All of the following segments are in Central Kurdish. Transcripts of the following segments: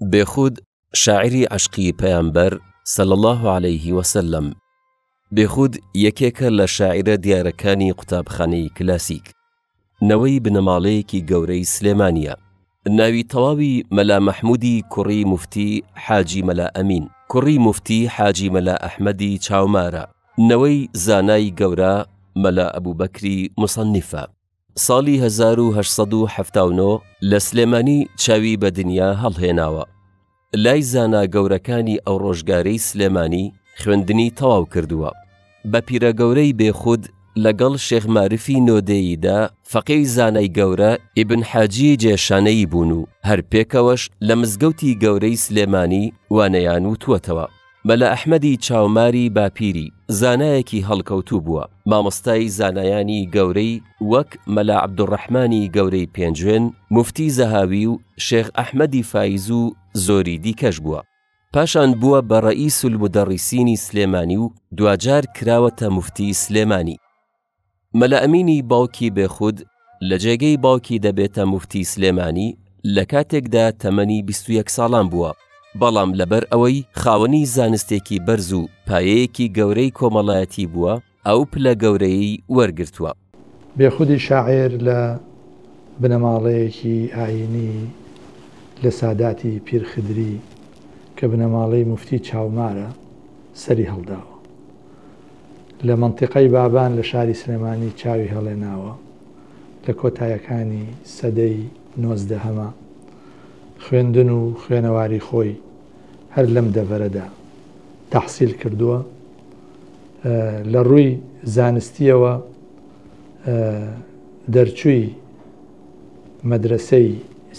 بێخود شاعری عشقی پەیامبەر صلی الله عليه وسلم. بێخود یەکێکە لە شاعرە دیارەکانی قوتابخانەی کلاسیک. نەوەی بنەماڵەیەکی گەورەی سلێمانیە. ناوی تەواوی مەلا مەحموودی کوڕی موفتی حاجی مەلا ئەمین کوڕی موفتی حاجی مەلا ئەحمەدی چاومارە. نەوەی زانای گەورە مەلا ئەبوبەکری موسەنیفە. ساڵی 1879 لە سلێمانی چاوی بە دنیا هەڵهێناوە. لای زانا گەورەکانی ئەو ڕۆژگارەی سلێمانی خوێندنی تەواو کردووە. بە پیرەگەورەی بێخود لەگەڵ شێخ مارفی نۆدەییدا فەقێی زانای گەورە ئیبن حاجی جێشانەی بوون و هەر پێکەوەش لە مزگەوتی گەورەی سلێمانی وانەیان وتووەتەوە. مەلا ئەحمەدی چاوماری باپیری زانایەکی هەڵکەوتوو بووە. مامۆستای زانایانی گەورەی وەک مەلا عەبدوڕەحمانی گەورەی پێنجوێن، موفتی زەهاوی و شێخ ئەحمەدی فایز و زۆری دیکەش بووە. پاشان بووە بە ڕەئیس المدەڕیسینی سلێمانی و دوجار کراوەتە موفتی سلێمانی. مەلا ئەمینی باوکی بێخود لە جێگەی باوکی دەبێتە موفتی سلێمانی لە کاتێکدا تەمەنی 21 ساڵان بووە، بەڵام لەبەر ئەوەی خاوەنی زانستێکی بەرز و پایەیەکی گەورەی کۆمەڵایەتی بووە ئەو پلە گەورەی وەرگرتووە. بێخودی شاعر لە بنەماڵەیەکی ئاینی لە ساداتی پیرخدری کە بنەماڵەی موفتی چاومارە سەری هەڵداوە. لە مەنتیقەی بابان لە شاری سلێمانی چاوی هەڵێناوە. لە کۆتایەکانی سەدەی 19 خوێندن و خوێنەواری خۆی هەر لەم دەڤەرەدا تەحسیل کردووە. لە ڕووی زانستیەوە دەرچووی مەدرسەی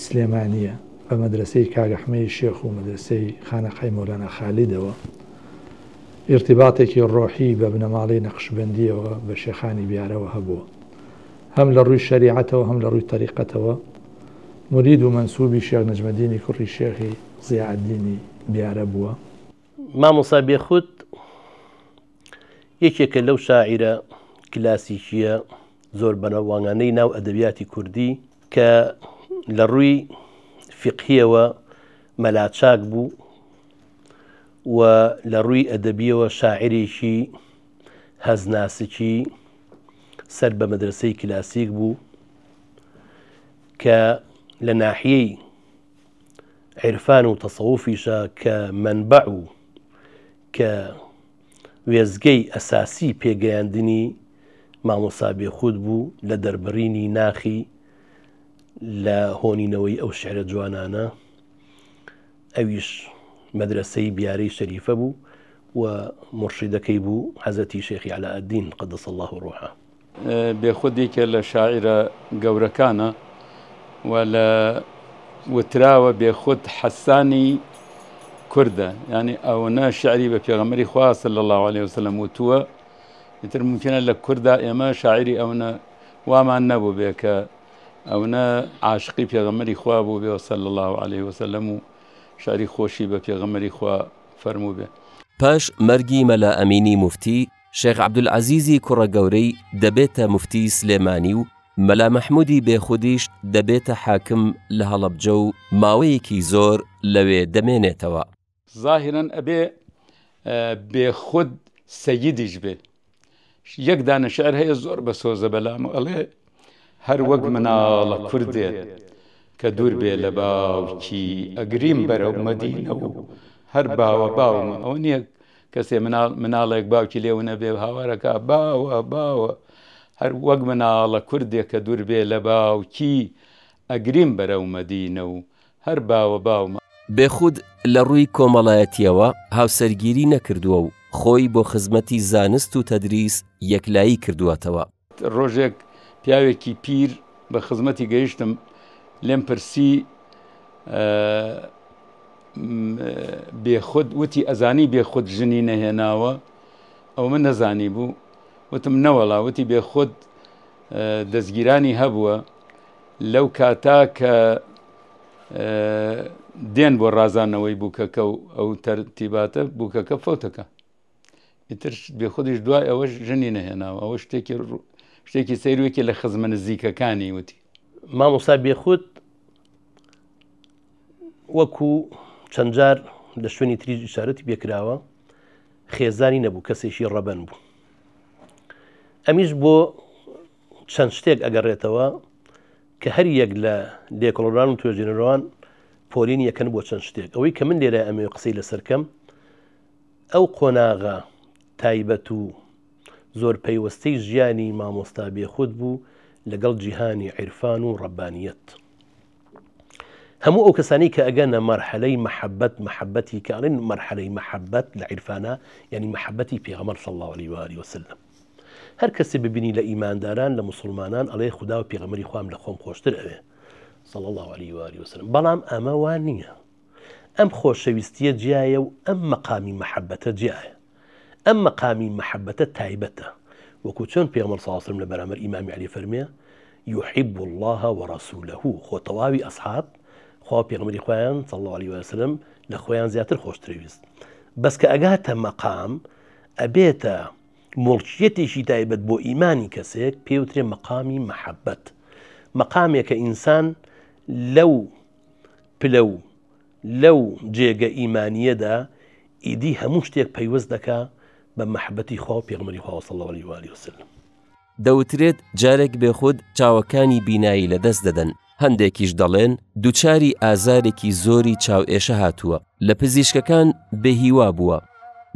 سلێمانیە بە مەدرسەی کاگەحمەی شێخ و مەدرسەی خانەقەی مەولانا خالیدەوە. ئیرتیباتێکی ڕۆحی بە بنەماڵەی نەقشبەندیەوە بە شێخانی بیارەوە هەبووە، هەم لە ڕووی شەریعەتەوە هەم لە ڕووی تەریقەتەوە. مرید و منسوبی شێخ نەجمەدینی کوڕی شێخی زیادینی بیارە بووە. مامۆستا بێخود یەکێکە لەو شاعیرە کلاسیکیە زۆر بەناوبانگانەی ناو ئەدەبیاتی کوردی کە لە ڕووی فیقهیەوە مەلاچاک بوو و لە ڕووی ئەدەبیەوە شاعیرێکی هەزناسکی سەر بە مەدرسەی کلاسیک بوو کە لە ناحیەی عیرفان و تەسەووفیشە کە مەنبەع و کە وێزگەی ئەساسی پێگەیاندنی مامۆستا بێخود بوو لە دەربڕینی ناخی لە هۆنینەوەی ئەو شێعرە جوانانە. ئەویش مەدرسەی بیارەی شەریفە بوو و مرشیدەکەی بوو حەزەتی شێخی عەلاءالدین قەدەس الله ڕوحە. بێخودێکە لە شاعیرە گەورەکانە و لە وتراوە بێخود حەسانی کوردە، یعنی ئەوەنە شعری بە پێغەمبەری خوا صلی الله عليه وسلم وتووە. ئیتر ممکنە لە کووردا ئێمە شاعری ئەوەنە وامان نەبوو بێ کە ئەوەنە عاشقی پێغەمبەری خوا بوو بێ صلی الله عليه وسلم و شعری خۆشی بە پێغەمبەری خوا فەرموو بێ. پاش مەرگی مەلا ئەمینی موفتی، شێخ عەبدولعەزیزی کوڕە گەورەی دەبێتە موفتی سلێمانی و مەلا مەحموودی بێخودیش دەبێتە حاکم لە هەڵەبجە و ماوەیەکی زۆر لەوێ دەمێنێتەوە. ظاهرەن ئەبێ بێخود سەییدیش بێ. یەک دانە شعر هەیە زۆر بە سۆزە بەلام ئەڵێ هەر وەک مناڵە کوردێت کە دوور بێ لە باوکی ئەگریم بەرەو مەدینە و هەر باوە باومە. ئەوە نییە کەسێ مناڵێک باوکی لێو نەبێ هاوارەکە باوە باوە، هەر وەک مناڵە کوردێک کە دوور بێ لە باوکی ئەگریم بەرەو مەدینە و هەر باوە باومە. بێخود لە ڕووی کۆمەڵایەتیەوە هاوسەرگیری نەکردووە و خۆی بۆ خزمەتی زانست و تەدریس یەکلایی کردووەتەوە. ڕۆژێک پیاوێکی پیر بە خزمەتی گەیشتم، لێم پرسی بێخود وتی ئەزانی بێخود ژنی نەهێناوە؟ ئەو من نەزانی بوو. وتم نەوەڵا. وتی بێخود دەستگیرانی هەبووە لەو کاتا کە دێن بۆ ڕازانەوەی بووکەکە و ئەو تەرتیباتە بووکەکە فەوتەکە. ئیتر بێخودیش دوای ئەوەش ژنی نەهێناوە. ئەوە شتێکی سەیروێکی لە خزمە نزیکەکانی وتی. مامۆستا بێخود وەکو چەند جار لە شوێنی تریژ ئیشارەتی پێکراوە خێزانی نەبوو کەسێکی ڕەبەن بوو. ئەمیش بۆ چەند شتێک ئەگەڕێتەوە کە هەر یەک لە لێکۆڵەران و توێژینەرەوان پۆلین یەکەن بۆ چەند شتێک. ئەوەی کە من لێرە ئەمێ قسەی لەسەرکەم ئەو قۆناغە تایبەت و زۆر پەیوەستەی ژیانی مامۆستا بێخود بوو لەگەڵ جیهانی عیرفان و ڕەبانیەت. هەموو ئەو کەسانی کە ئەگەنە مەرحەلەی مەحەبەتی کاڵین مەرحەلەی مەحەبەت لە عیرفانە یعنی مەحەبەتی پێغەمبەر صلی الله عليه وآله وسلم. هەر کەسێ ببینی لە ئیمانداران لە مسلمانان ئەڵێ خوددا و پێغەمبەری خوام لە خۆم خۆشتر ئەوێ صلی الله عليه وآله وسلم. بەڵام ئەمە وان نییە. ئەم خۆشەویستیە جیایە و ئەم مەقامی مەحەبەتە جیایە. ئەم مەقامی مەحەبەتە تایبەتە وەکو چۆن پێغەمبەر صلی الله عليه وسلم لە بەرامبەر ئیمامی عەلی فەرمێ يحب الله ورسوله خۆ تەواوی ئەسحاب خوا پێغەمبەری خۆیان صلی الله عليه وسلم لە خۆیان زیاتر خۆشترەویست. بەس کە ئەگاتە مەقام ئەبێتە مڵکیەتێکی تایبەت بۆ ئیمانی کەسێک پێوترێ مەقامی مەحەبەت. مەقامێکە ئینسان لەو پلە و لەو جێگە ئیمانیەدا ئیدی هەموو شتێک پەیوەست دەکا بە مەحەبەتی خوا و پێغەمبەری خوا صلی الله عليه وآله وسلم. دەوترێت جارێک بێخود چاوەکانی بینایی لەدەست دەدەن، هەندێکیش دەڵێن دووچاری ئازارێکی زۆری چاوئێشە هاتووە، لە پزیشکەکان بێهیوا بووە.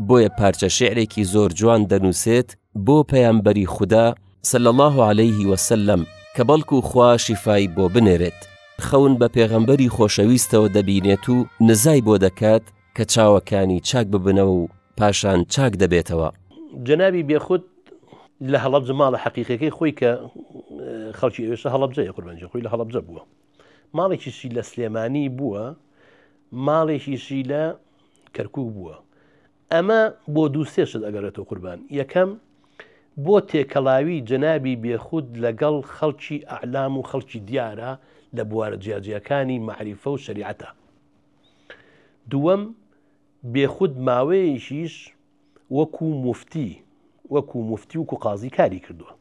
بۆیە پارچە شعرێکی زۆر جوان دەنووسێت بۆ پەیامبەری خودا صلی الله عليه وسلم کە بەڵکو خوا شیفای بۆ بنێرێت. خەون بە پێغەمبەری خۆشەویستەوە دەبینێت و نزای بۆ دەکات کە چاوەکانی چاک ببنەوە و پاشان چاک دەبێتەوە. جەنابی بێخود لە هەڵەبجە ماڵە حەقیقەکەی خۆی کە خەڵکی ئێوێشە هەڵەبجەیە قوربانجی خۆی لە هەڵەبجە بووە. ماڵێکیشی لە سلێمانی بووە، ماڵێکیشی لە کەرکووک بووە. ئەمە بۆ دوو سێشت ئەگەڕێتەوە قوربان. یەکەم بۆ تێکەڵاوی جەنابی بێخود لەگەڵ خەڵکی ئەعلام و خەڵکی دیارە لە بوارە جیاجیەکانی مەعریفە و شەریعەتە. دووەم بێخود ماوەیەشیش وەکو مفتی وەکو قازی کاری کردووە.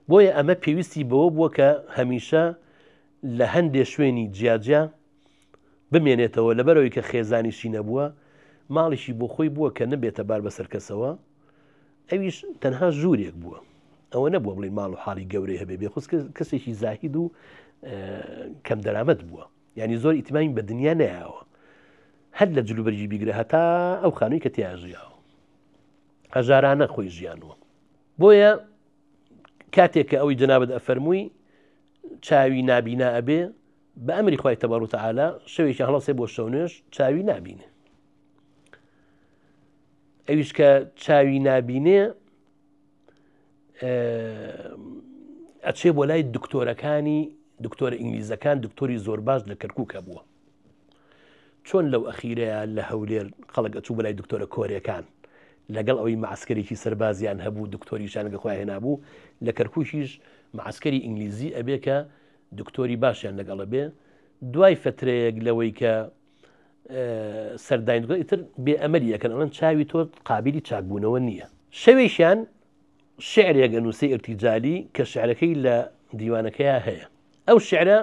بۆیە ئەمە پێویستی بەوە بووە کە هەمیشە لە هەندێک شوێنی جیاجیا بمێنێتەوە لەبەرەوەی کە خێزانیشی نەبووە، ماڵیشی بۆ خۆی بووە کە نەبێتە بار بەسەر کەسەوە. ئەویش تەنها ژوورێک بووە، ئەوە نەبووە بڵێ ماڵ و حاڵی گەورەی هەبێ. بێخست کەسێکی زاهید و کەم دەرامەت بووە، یعنی زۆر ئیتیمامی بە دنیا نەیاوە. هەر لە جلوبەرجی بیگرە هەتا ئەو خانووی کە تیا ژیاوە هەژارانە خۆی ژیانوە. بۆیە کاتێک کە ئەوی جەنابەت ئەفەرمووی چاوی نابینا ئەبێ بە ئەمری خوای تەبارەک و تەعالا شەوێکی هەڵەسێ بۆ شەو نوێژ چاوی نابینێ. ئەویش کە چاوی نابینێ ئەچێ بۆ لای دکتۆرەکانی دکتۆرە ئینگلیزەکان دکتۆری زۆر باش لە کەرکووکە بووە. چۆن لەو ئەخیرەیە لە هەولێر خەڵک ئەچوو بە لای دکتۆرە کۆریەکان لەگەڵ ئەوەی مەعسکەرێکی سەربازیان هەبوو دکتۆریشانەکە خۆیان هێنابوو، لە کەرکووکیش مەعسکەری ئینگلیزی ئەبێ کە دکتۆری باشیان لەگەڵە بێ. دوای فترەیەک لەوەی کە سەردانی ئیتر بێ ئەمەری یەکەن ئەڵەن چاوی تۆ قابلی چاکبوونەوە نییە. شەوێکیان شعرێک ئەنووسەی ئرتیجالی کە شعرەکەی لە دیوانەکەیە هەیە. ئەو شعرە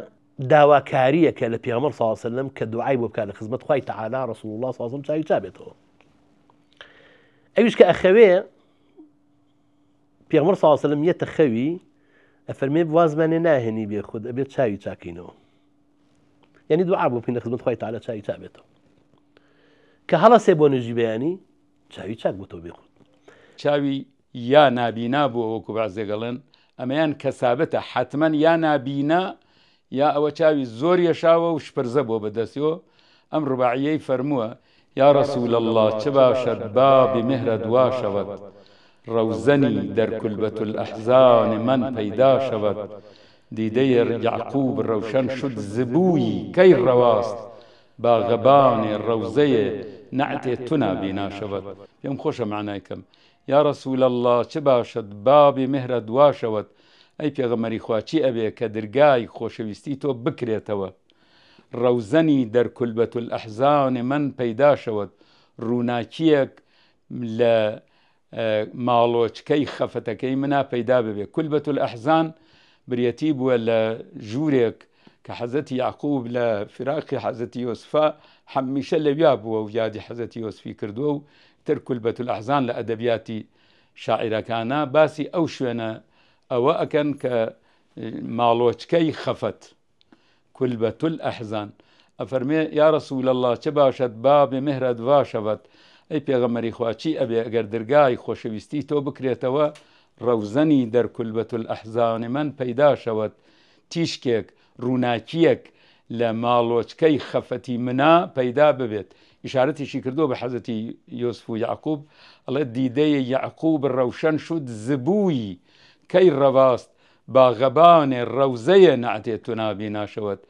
داواکاریەکە لە پێغەمبەر صلی الله عليه وسلم کە دوعای بۆ بکات لە خزمەت خوای تەعالا ڕەسوڵ الله صلی الله عليه وسلم چاوی چابێتەوە. ئەویش کە ئەخەوێ پێغەمبەر صلی الله عليه وسلم یەتە خەوی ئەفەرمێ وازمانێ ناهێنی بێ خود ئەبێت چاوی چاکەینەوە، یعنی دوعا بۆ بکەین لە خزمەت خوای تەعالا چاوی چابێتەوە. کە هەڵەسێ بۆ نوێژی بەیانی چاوی چاک بووتەوە بێ خود. چاوی یا نابینا بووە وەکو بەعزێگەڵێن ئەمەیان کەسابەتە حتمەن یا نابینا یا ئەوە چاوی زۆر یەشاوە و شپرزە بۆ بەدەستیەوە. ئەم ڕوباعیەی فەرمووە یا رسول الله چ باشد بابی مهرە دوا شەوەت، ڕەوزەنی دەرکولبەت الأحزان من پەیدا شەوەت، دیدەی یعقوب ڕەوشەن شد زبووی کەی ڕەواست، باغەبانی ڕەوزەیە نعتێ تو نابینا شەوەت. پێم خۆشە معنای کەم. یا رسول الله چ باشد بابی مهرە دوا شەوەت، ئەی پێغەمبەری خوا چی ئەبێ کە دەرگای خۆشەویستی تۆ بکرێتەوە، ڕەوزەنی دەرکولبەت الأحزان من پەیدا شەوەت، ڕووناکیەک لە ماڵۆچکەی خەفەتەکەی منا پەیدا ببێ. کولبەت الأحزان بریەتی بووە لە ژوورێک کە حەزەتی یعقوب لە فراقی حەزەتی یۆسفا هەمیشە لەویا بووە و یادی حەزەتی یۆسفی کردووە و تر کولبەت الئەحزان لە ئەدەبیاتی شاعیرەکانە باسی ئەو شوێنە ئەوە ئەکەن کە ماڵۆچکەی خەفەت کولبەت الئەحزان ئەفەرمێ یا رەسوول الله چه باشد بابێ مهرت وا شەوەت ئەی پێغەمبەری خوا چی ئەبێ ئەگەر دەرگای خۆشەویستی تۆ بکرێتەوە ڕەوزەنی دەرکولبەت الئەحزانی من پەیدا شەوەت تیشکێک ڕووناکیەک لە ماڵۆچکەی خەفەتی منا پەیدا ببێت ئیشارەتیشی کردووە بە حەزەتی یۆسف و یعقوب ئەڵێ دیدەی یعقوب ڕەوشەن شد زبووی کەی ڕەواست باغەبانێ ڕەوزەیە نەعتێ تو نابیناشەوەت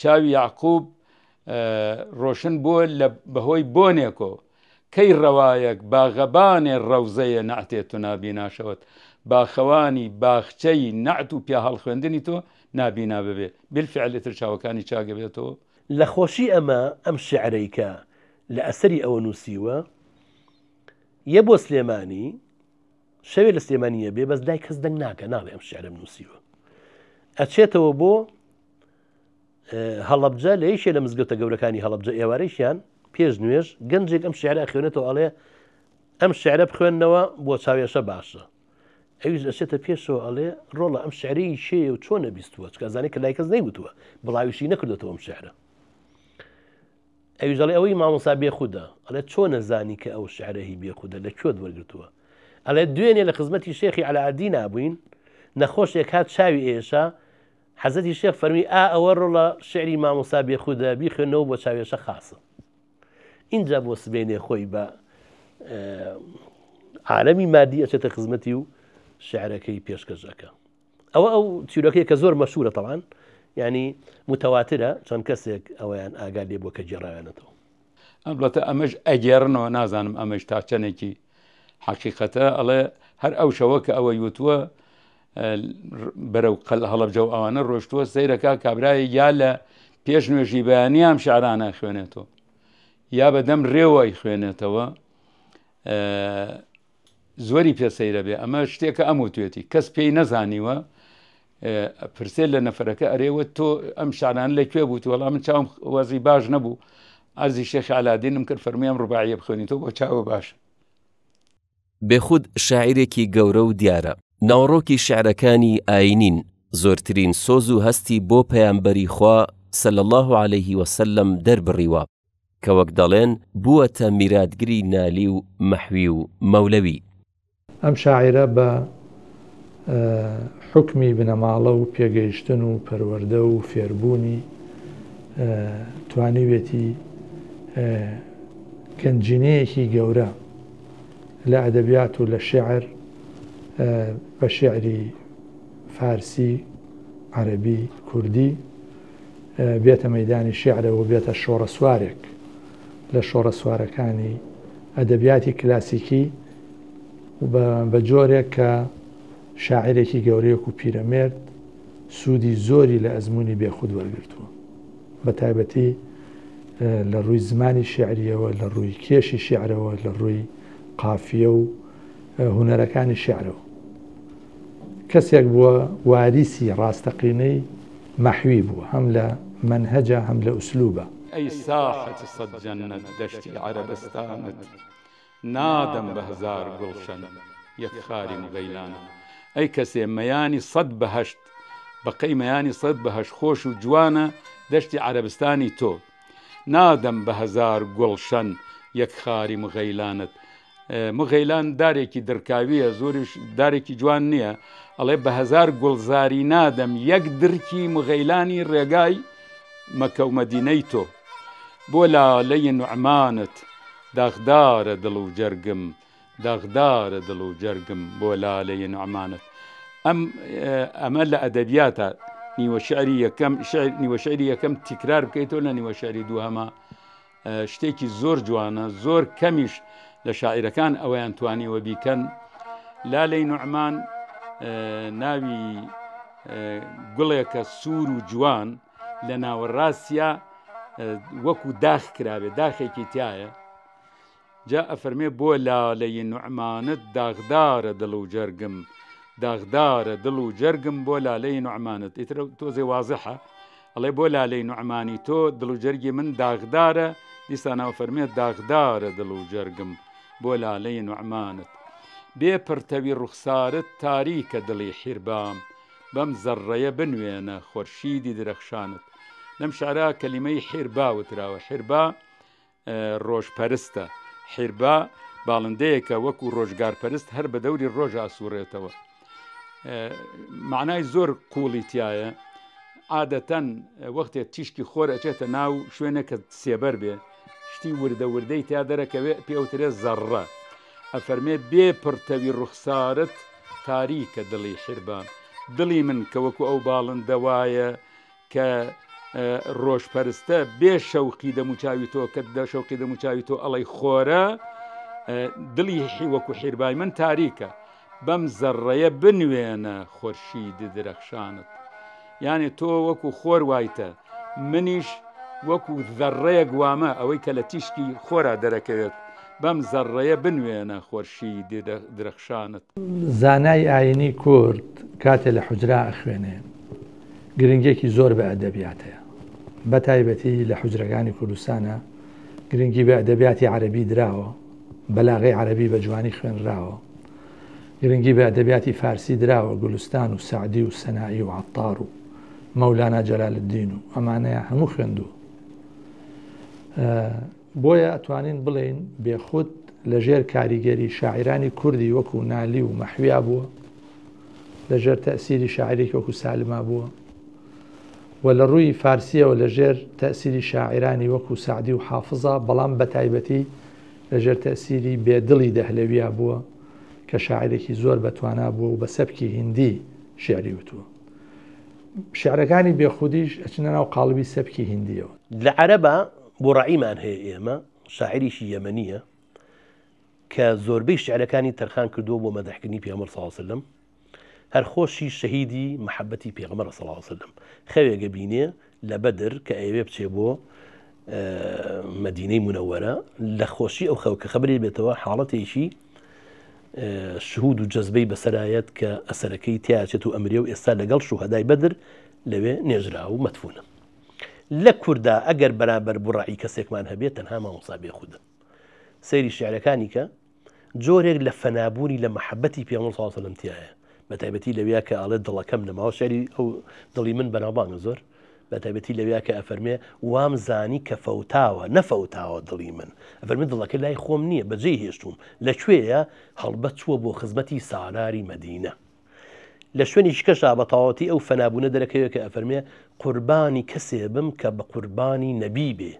چاوی یعقوب ڕۆشن بووە لە بەهۆی بۆنێکۆ کەی ڕەوایەک باغەبانێ ڕەوزەیە نەعتێ تو نابیناشەوەت باخەوانی باخچەی نەعت و پیا هەڵخوێندنی تۆ نابینا ببێ بالفعل تر چاوەکانی چاگە بێتەوە لە خۆشی ئەم شعرەی کە لە ئەسەری ئەوە نووسیوە یە بۆ سلێمانی شەوێ لە سلێمانیە بێ بەس لای کەس دەنگ ناکە ناڵێ ئەم شعرەم نووسیوە ئەچێتەوە بۆ هەڵەبجە لە یەکێ لە مزگەوتە گەورەکانی هەڵەبجە ئێوارەیشیان پێش نوێژ گەنجێک ئەم شعرە خوێنێتەوە ئەڵێ ئەم شعرە بخوێندنەوە بۆ چاوێشە باشە ئەویش ئەچێتە پێشەوە ئەڵێ ڕۆڵە ئەم شعری شێ و چۆن نەبیستووە چکازانانی کە لای کەس نەیوتووە بڵاویشی نەکردێتەوە ئەم شعرە ئەویش ئەڵێ ئەوەی مامۆستا بێخودە ئەڵێ چۆن نەزانی کە ئەو شعرەهی بێخودە لەکوێ وەرگرتووە ئەڵێ دوێنێ لە خزمەتی شێخی عەلاءالدین نابووین نەخۆشێک هات چاوی ئێشە حەزەتی شێخ فەرمی ئەوە ڕۆڵە شعری مامۆستا بێخودە بیخوێنەوە بۆ چاوێشە خاسە اینجا بۆ سبێنێ خۆی بە عالەمی مادی ئەچێتە خزمەتی و شعرەکەی پێشکەشەکە ئەو تیرۆکەیە کە زۆر مەشهورە تەڵان ینی متەواترە چەند کەسێک ئەویان ئاگار لێ بووە کە گێڕایانەتەوە ئەلبەتە ئەمەش ئەگێڕنەوە نازانم ئەمەش تا چەندێکی حەقیقەتە ئەڵێ هەر ئەو شەوە کە ئەوە یوتووە بەرەو هەڵەبجە و ئەوانە ڕۆشتووە سەیرەکە کابرای یا لە پێش نوێژی بەیانی ئەم شعرانە خوێنێتەوە یا بەدەم ڕێوەی خوێنێتەوە زۆری پێسەیرە بێ ئەمە شتێکە ئەم وتوێتی کەس پێی نەزانیوە پرسێت لە نەفرەکە ئەرێوە تۆ ئەم شعرانە لەکوێ بوویت وەڵام من چاوم وەزی باش نەبوو ئەرزی شێخی عەلاءالدینم کرد فەرموویەم ڕوباعیە بخوێنیتەوە بۆ چاوە باشە بێخود شاعیرێکی گەورە و دیارە ناوڕۆکی شعرەکانی ئاینین زۆرترین سۆز و هەستی بۆ پەیامبەری خوا صلی الله عليه وسلم دەربڕیوە کە وەک دەڵێن بووەتە میراتگری نالی و مەحوی و مەولەوی ئەم شاعیرە بە حکمی بنەماڵە و پێگەیشتن و پەروەردە و فێربوونی توانیوێتی گەنجینەیەکی گەورە لە ئەدەبیات و لە شێعر بە شێعری فارسی عەرەبی کوردی بێتە مەیدانی شێعرەوە بێتە شۆڕە سوارێک لە شۆڕە سوارەکانی ئەدەبیاتی کلاسیکی بە جۆرێک کە شاعرێکی گەورەیەک و پیرەمێرد سوودی زۆری لە ئەزمموی بێخود وەرگرتووە بە تایبەتی لە ڕووی زمانی شێعریەوە لە ڕووی کێشی شێعرەوە لە ڕووی قافیە و هونەرەکانی شێعرەوە کەسێک بووە واریسی ڕاستەقینەی مەحوی بووە هەم لە منهەجە هەم لە ئوسلوبە ئەی ساحەتی سەد جەنەت دەشتی عەرەبستانت نادەم بە هەزار گوڵشەن یەک خاری مغەیلانە ئەی کەسێ مەیانی سەد بەهەشت بەقەی مەیانی سەد بەهەشت خۆش و جوانە دەشتی عەرەبستانی تۆ نادەم بە هەزار گوڵشەن یەک خاری مغەیلانت مغەیلان دارێکی دڕکاویە زۆریش دارێکی جوان نییە ئەڵێ بە هەزار گوڵزاری نادەم یەک درکی مغەیلانی ڕێگای مەکە و مەدینەی تۆ بۆ لالەی نوعمانت داغدارە دڵ و جەرگم داغدارە دڵ و جەرگم بۆ لالەی نوعمانت ئەمە لە ئەدەبیاتە نیوە شعری یەکەم تیکرار بکەیتەوە لە نیوە شعری دووهەمە شتێکی زۆر جوانە زۆر کەمیش لە شاعیرەکان ئەوەیان توانیوە بیکەن لالەی نوعمان ناوی گوڵێکە سوور و جوان لە ناوەڕاستیە وەکو داخ کرابێ داخێکی تایە جا ئەفەرمێ بۆ لالەی نوعمانت داغدارە دڵ و جەرگم داغدارە دڵ و جەرگم بۆ لالەی نوعمانت ئیترە تۆزێ وازحە ئەڵێ بۆ لالەی نوعمانی تۆ دڵ و جەرگی من داغدارە دیسانەوە فەرمێت داغدارە دڵ و جەرگم بۆ لالەی نوعمانت بێ پڕتەوی ڕوخسارت تاریکە دڵی حیربام بەم زەڕەیە بنوێنە خورشیدی درەخشانت. لەم شعرا کەلیمەی حیربا وتراوە. حیربا ڕۆژپەرستە، حیربا باڵندەیەکە وەکو ڕۆژگارپەرست هەر بە دەوری ڕۆژ ئاسوورێتەوە. معنای زۆر قوڵی تایە. عادەتەن وەختێک تیشکی خۆر ئەچێتە ناو شوێنێکە سێبەر بێ شتی وردە وردەی تا دەرەکەوێ پێوترێ زەڕە. ئەفەرمێ بێ پڕتەوی ڕوخسارت تاریکە دڵی حیربام. دڵی من کە وەکو ئەو باڵندە وایە کە ڕۆژپەرستە بێ شەوقی دەموچاوی تۆ کە شەوقی دەموچاوی تۆ ئەڵەی خۆرە دڵی وەکو حیربای من تاریکە بەم زەڕەیە بنوێنە خورشیدی درەخشانت. یعنی تۆ وەکو خۆر وایتە منیش وەکو ذەڕەیەک وامە ئەوەی کە لە تیشکی خۆرا دەرەکەوێت بەم زەڕەیە بنوێنە خورشیدی درەخشانت. زانای ئاینی کورد کاتێ لە حوجرا ئەخوێنێ گرنگێکی زۆر بە ئەدەبیاتەیە، بە تایبەتی لە حوجرەکانی کوردستانە گرنگی بە ئەدەبیاتی عەرەبی دراوە، بەلاغەی عەرەبی بە جوانی خوێنراوە، گرنگی بە ئەدەبیاتی فارسی دراوە، گولستان و سعدی و سەنایی و عەتار و مەولانا جەلالالدین و ئەمانەیە هەموو خوێندووە. بۆیە ئەتوانین بڵێین بێخود لەژێر کاریگەری شاعرانی کوردی وەکو نالی و مەحویا بووە، لەژێر تەئسیری شاعرێکی وەکو سالما بووە، و لە ڕووی فارسیەوە لەژێر تەئسیری شاعرانی وەکو سعدی و حافظە، بەڵام بە تایبەتی لەژێر تەئسیری بێدڵی دەهلەویە بووە کە شاعرێکی زۆر بەتوانا بووە و بە سەبکی هیندی شعری وتووە. شعرەکانی بێخودیش ئەچنە ناو قاڵبی سەبکی هیندیەوە. لە عەرەبە بۆ ڕەعیمان هەیە ئێمە شاعریشی یەمەنیە کە زۆربەی شعرەکانی تەرخان کردووە بۆ مەدەحکردنی پێغەمبەر صلی الله علیه وسلم، هەر خۆشی شەهیدی محەبەتی پێغەمبەر صلی الله علیه وسلم. خەوێگە بینێ لە بەدر کە ئەوێ بچێ بۆ مەدینەی منەوەرە لە خۆشی ئەو خەو کە خەبەری بێتەوە حاڵەتێکی شهود و جەزبەی بەسەرایەت کە ئەسەرەکەی تیاچێت و ئەمرێ و ئێستا لەگەڵ شوهەدای بەدر لەوێ نێژرا و مەدفونە. لە کووردا ئەگەر بەرامبەر بوڕعی کەسێکمان هەبێت تەنها مامۆستا بێخودە. سەیری شعرەکانی کە جۆرێک لە فەنابوونی لە محەبەتی پێغەمبەر صلی الله علیه وسلم تایە، بە تایبەتی لەوەیە کە ئاڵێت دڵەکەم نەماوە شعری ئەو دڵی من بەناوبانگە زۆر، بە تایبەتی لەوەیە کە ئەفەرمێ وام زانی کە فەوتاوە نەفەوتاوە دڵی من، ئەفەرمێ دڵەکە لای خۆم نییە بەجێ هێشتوم لەکوێیە هەڵبەت چووە بۆ خزمەتی سالاری مەدینە. لە شوێنی شکەشا بە تەواوەتی ئەو فەنابوونە دەرەکەوێت کە ئەفەرمێ قوربانی کەسێ بم کە بە قوربانی نەبی بێ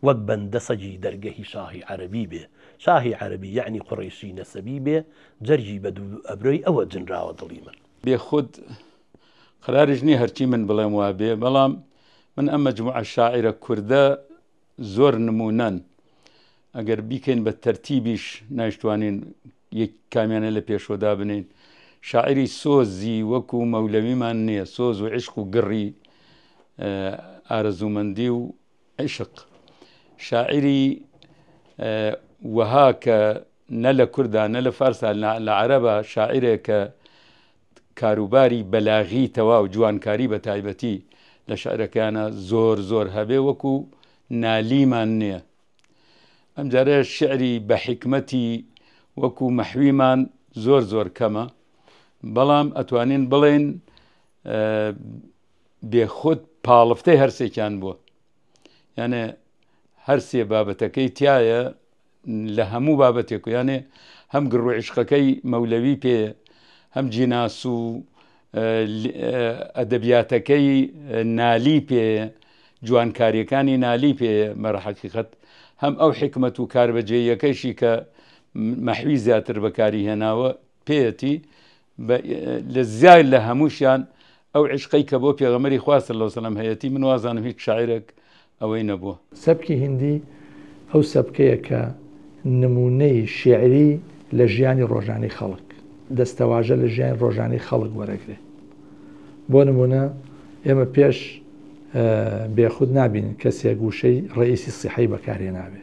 وەک بەندە سەجی دەرگەهی شاهی عەرەبی بێ. شاهی عەرەبی یعنی قوڕیشی نەسەبی بێ جەرجی بە دوو ئەبرۆی ئەوە جنراوە دڵی من. بێخود قرارش نییە هەرچی من بڵێم وا بێ، بەڵام من ئەم مەجموعە شاعرە کووردە زۆر نمونەن، ئەگەر بیکەین بە تەرتیبیش نایشتوانین یەک کامیانە لە پێشۆدا بنین. شاعری سۆزی وەکو مەولەویمان نییە، سۆز و عشق و گڕی ئارەزومەندی و عشق. شاعری وەها کە نە لە کووردا نە لە فارسا لە عەرەبە شاعرێک کە کاروباری بەلاغی تەوا و جوانکاری بە تایبەتی لە شعرەکانە زۆر زۆر هەبێ وەکو نالیمان نییە. ئەم جارە شعری بە حکمەتی وەکو مەحویمان زۆر زۆر کەمە، بەڵام ئەتوانین بڵێن بێخود پاڵفتەی هەرسێکیان بووە، یانێ هەرسێ بابەتەکەی تایە لە هەموو بابەتێک و یانێ هەم گڕ و عشقەکەی مەولەوی پێ، هەم جیناس و ئەدەبیاتەکەی نالی پێ، جوانکاریەکانی نالی پێ مەرحەقیقەت، هەم ئەو حکمت و کاربەجێیەکەیشی کە مەحوی زیاتر بەکاری هێناوە پێیەتی. لە زیاد لە هەمووشیان ئەو عشقەی کە بۆ پێغەمبەری خوا صلی الله علیه وسلم هەیەتی من وازانم هیچ شاعرێک ئەوەی نەبووە. سەبکی هیندی ئەو سەبکەیە کە نمونەی شێعری لە ژیانی ڕۆژانەی خەڵک، دەستەواژە لە ژیانی ڕۆژانەی خەڵک وەرەگرێ. بۆ نمونە ئێمە پێش بێخود نابین کەسێک گوشەی ڕئیسی سیحەی بەکارێ نابێ.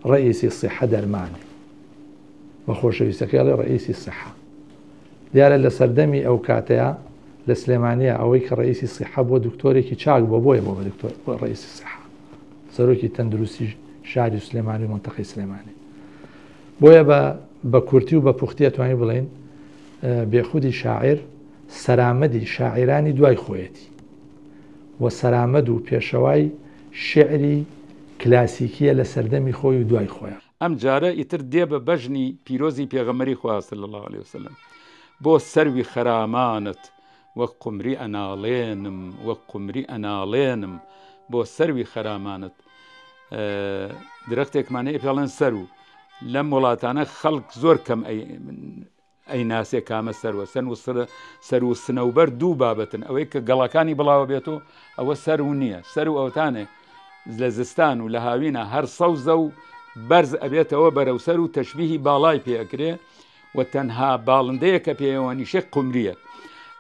ڕئیسی سیحە دەرمانێ، بە خۆشەویستەکەی ئەڵێ ڕئیسی سیحە. دیارە لە سەردەمی ئەو کاتەیە لە سلێمانیە ئەوەی کە ڕئیسی سیحە بۆ دکتۆرێکی چاک بۆ بۆیە بۆ بە دکتۆر بۆ ڕئیسی سیحە سەرۆکی تەندروستی شاری سلێمانی و مەنتەقەی سلێمانی بۆیە بە کورتی و بە پوختی ئەتوانین بڵێن بێخودی شاعر سەرامەدی شاعرانی دوای خۆیەتی و سەرامەد و پێشەوای شعری کلاسیکیە لە سەردەمی خۆی و دوای خۆیان ئەم جارە ئیتر دێ بە بەژنی پیرۆزی پێغەمبەری خوا صلی الله عليه وسلم بۆ سەروی خەرامانت وەک قومری ئەناڵێنم وەک قومری ئەناڵێنم بۆ سەروی خەرامانت درەختێکمانەیە پێڵێن سەر و لەم وڵاتانە خەڵک زۆر کەم ئەیناسێ کامە سەروە سەر و سنەوبەر دوو بابەتن ئەوەی کە گەڵەکانی بڵاوە بێتەوە ئەوە سەر و نییە سەر و ئەوتانێ لە زستان و لە هاوینە هەر سەوزە و بەرز ئەبێتەوە بەرەو سەر و تەشبیهی باڵای پێکرێ و تەنها باڵندەیە کە پێوەنیشە قومریە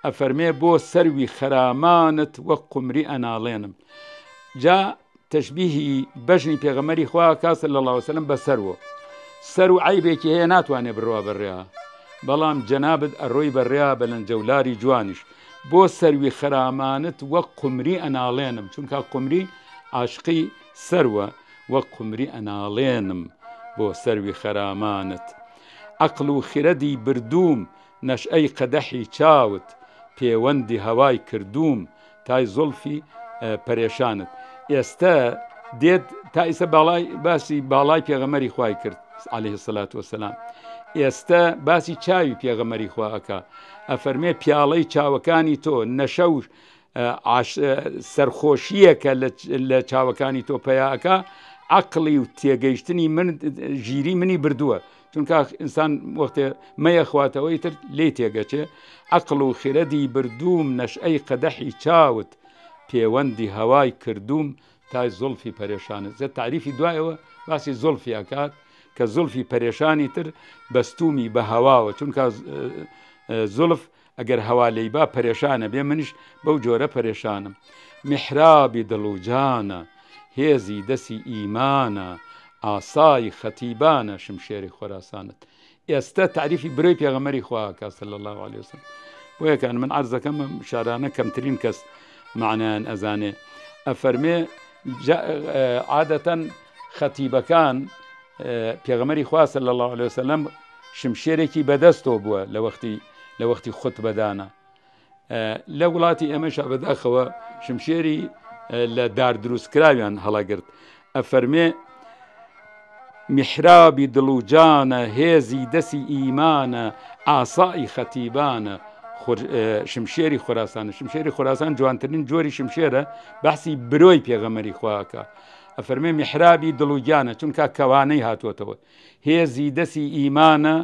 ئەفەرمێ بۆ سەروی خەرامانت وەک قومری ئەناڵێنم جا تەشبیهی بەژنی پێغەمبەری خوا کاسە لە الله وسلم بە سەروە سەر و عیبێکی هەیە ناتوانێ بڕوا بەڕێا بەڵام جەنابت ئەڕۆی بەڕێا بەلەنجەولاری جوانیش بۆ سەروی خەرامانت وەک قومری ئەناڵێنم چونکە قومری عاشقی سەروە وەک قومری ئەناڵێنم بۆ سەروی خەرامانت عەقڵ و خردی بردووم نەشئەی قەدەحی چاوت پەیوەندی هەوای کردووم تای زولفی پەرێشانت ئێستا دێت تا ئێستا باسی باڵای پێغەمبەری خوای کرد عەلەیهی السەلات وەسەلام ئێستا باسی چاوی پێغەمبەری خوا ئەکا ئەفەرمێ پیاڵەی چاوەکانی تۆ نەشە و سەرخۆشیەکە لە چاوەکانی تۆ پەیاکە عەقڵی و تێگەیشتنی من ژیری منی بردووە چونکە ئینسان وەختێ مەیەخواتەوەی تر لێ تێگەچێ عەقڵ و خردی بردووم نەشئەی قەدەحی چاوت پەیوەندی هەوای کردووم تای زولفی پەرێشانت زە تعریفی دوایەوە باسی زولفی ئەکات کە زولفی پەرێشانی تر بەستومی بە هەواوە چونکە زولف ئەگەر هەوا لەیبا پەرێشانە بێ منیش بەو جۆرە پەرێشانم میحرابی دڵ و جانە هێزی دەسی ئیمانە ئاسای خەتیبانە شمشێری خۆراسانت ئێستا تعریفی برۆی پێغەمبەری خواکە صلی الله عليه وسلم بۆ یەکان من عەرزەکەم شارانە کەمترین کەس معنایان ئەزانێ ئەفەرمێ عادەتەن خەتیبەکان پێغەمبەری خوا صلی الله عليه وسلم شمشێرێکی بەدەستەوە بووە لە وەختی خوتبەدانە لە وڵاتی ئێمەشا بەداخەوە شمشێری لە دار دروستکراویان هەڵەگرت ئەفەرمێ میحرابی دڵ و جانە هێزی دەسی ئیمانە ئاسایی خەتیبانە شمشێری خۆراسانە شمشێری خۆراسان جوانترین جۆری شمشێرە بەحسی برۆی پێغەمبەری خواکە ئەفەرمێ میحرابی دڵ و گیانە چونکە کەوانەی هاتوۆتەوە هێزی دەسی ئیمانە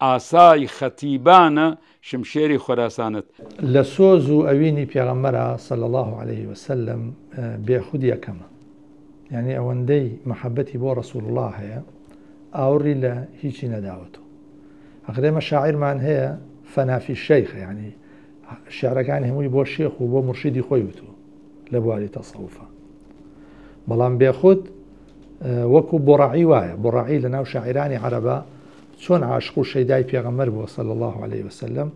ئاسای خەتیبانە شمشێری خۆراسانت لە سۆز و ئەوینی پێغەمبەرە صلی الله عليه وسلم بێخودی یەکەمە یعنی ئەوەندەی مەحەبەتی بۆ ڕەسوول الله هەیە ئاوڕی لە هیچی نەداوەتەوە ئەخرێمە شاعیرمان هەیە فەنافی شەیخ یعنی شعرەکانی هەمووی بۆ شێخ و بۆ مرشیدی خۆی وتووە لە بواری تەسەووفە بەڵام بێخود وەکو بۆڕاعی وایە بۆڕاعی لە ناو شاعیرانی عەرەبە چۆن عاشق و شەیدای پێغەمبەر بووە صلی الله عليه وسلم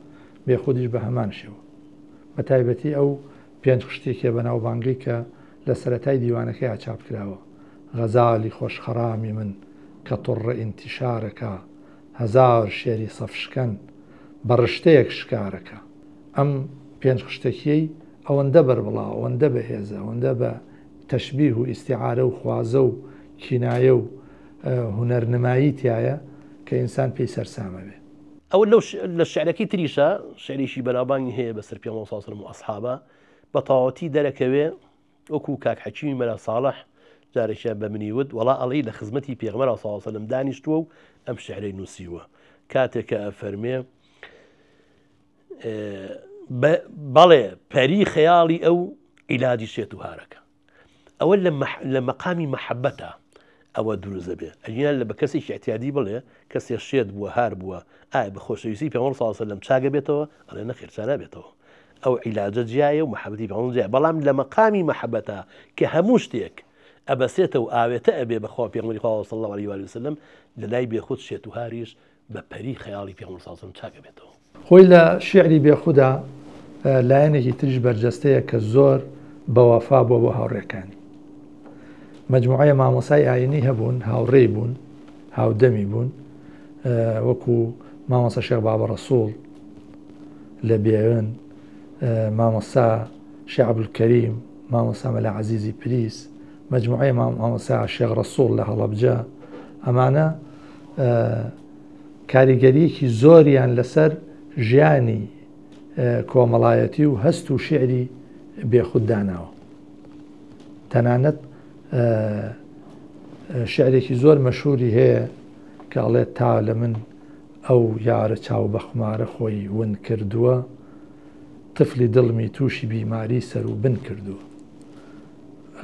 بێخودیش بە هەمان شێوە بە تایبەتی ئەو پێنج خشتێکە بەناوبانگی کە لە سەرەتای دیوانەکەی چاپ کراوە غەزالی خۆشخەرامی من کە توڕە ئینتیشارەکە هەزار شێری سەفشکەن بە ڕشتەیەک شکارەکە ئەم پێنج خشتێکی ئەوەندە بەربڵاو ئەوەندە بەهێزە ئەوەندە بە تەشبیه و ئیستیعارە و خوازە و کینایە و هونەرنمایی تایە کە ئینسان پێی سەرسامە بێ ئەو لە شعرەکەی تریشە شعریشی بەناوبانگی هەیە بەسەر پێغەمبەر صلی الله علیه و ئەسحابە بە تەواوەتی دەرەکەوێ وەکو کاک حەکیمی مەلا ساڵح جارێکیان بە منی وت وەڵا ئەڵێ لە خزمەتی پێغەمبەر صلی الله علیه وسلم دانیشتووە و ئەم شعرەی نووسیوە کاتێک کە ئەفەرمێ بەڵێ پەری خەیاڵی ئەو عیلاجی شێت و هارەکە ئەوە لە مەقامی مەحەبەتە ئەوە دروزە بێ ئەجیان لە بە کەسێکی احتیادی بڵێ کەسێک شێت بووە هار بووە ئایا بە خۆشەویستی پێغەمبەر صلی الله علیه وسلم چاگە بێتەوە ئەڵێ نەخێر چا نابێتەوە ئەو عیلاجە جیایە و مەحەبەتی پێغەمبەر جیایە بەڵام لە مەقامی مەحەبەتە کە هەموو شتێک ئەبەسێتە و ئاوێتە ئەبێ بەخوا پێغەمبەری خوا صلی الله علیه وسلم لە لای بێخود شێت و هاریش بە پەری خەیاڵی پێغەمبەر صلی الله علیه وسلم چاگە بێتەوە خۆی لە شعری بێخودا لایەنێکی تریش بەرجەستەیە کە زۆر بەوەفا بووە بۆ هاوڕێکانی. مەجموعەیە مامۆسای ئاینی هەبوون، هاوڕێی بوون، هاودەمی بوون، وەکو مامۆستا شێخ بابە ڕەسوڵ لە بێوێن، مامۆستا شێخ عەبدولکەریم، مامۆستا مەلا عەزیزی پریس، مەجموعەیە مامۆستا شێخ ڕەسوڵ لە هەڵەبجە. ئەمانە کاریگەریەکی زۆریان لەسەر ژیانی کۆمەڵایەتی و هەست و شیعری بێخود داناوە. تەنانەت شعرێکی زۆر مەشهوری هەیە کە ئەڵێت تا لە من ئەو یارە چاو بە خمارە خۆی ون کردووە، تفلی دڵمی تووشی بیماری سەر و بن کردووە.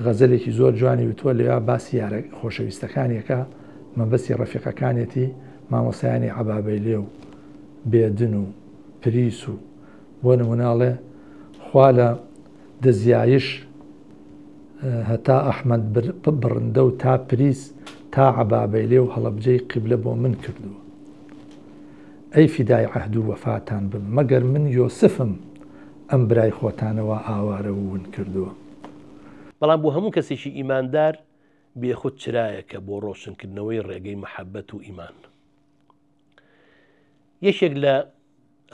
غەزەلێکی زۆر جوانی وتووە لەوێ باسی یارە خۆشەویستەکانێکە، مەبەستی ڕەفیقەکانێتی مامۆسایانی عەبابەیلێ و بێدن و پریس و بۆ نموناڵێ خوا لە دەزیایش هەتا ئەحمەد بڕندە و تا پریس تا عەبابەیلێ و هەڵەبجەی قیبلە بۆ من کردووە. ئەی فیدای عەهد و وەفاتان بم، مەگەر من یۆسفم ئەم برای خۆتانەوە ئاوارە و ون کردووە. بەڵام بۆ هەموو کەسێکی ئیماندار بێخود چرایەکە بۆ ڕۆشنکردنەوەی ڕێگەی مەحەبەت و ئیمان. یەکێک لە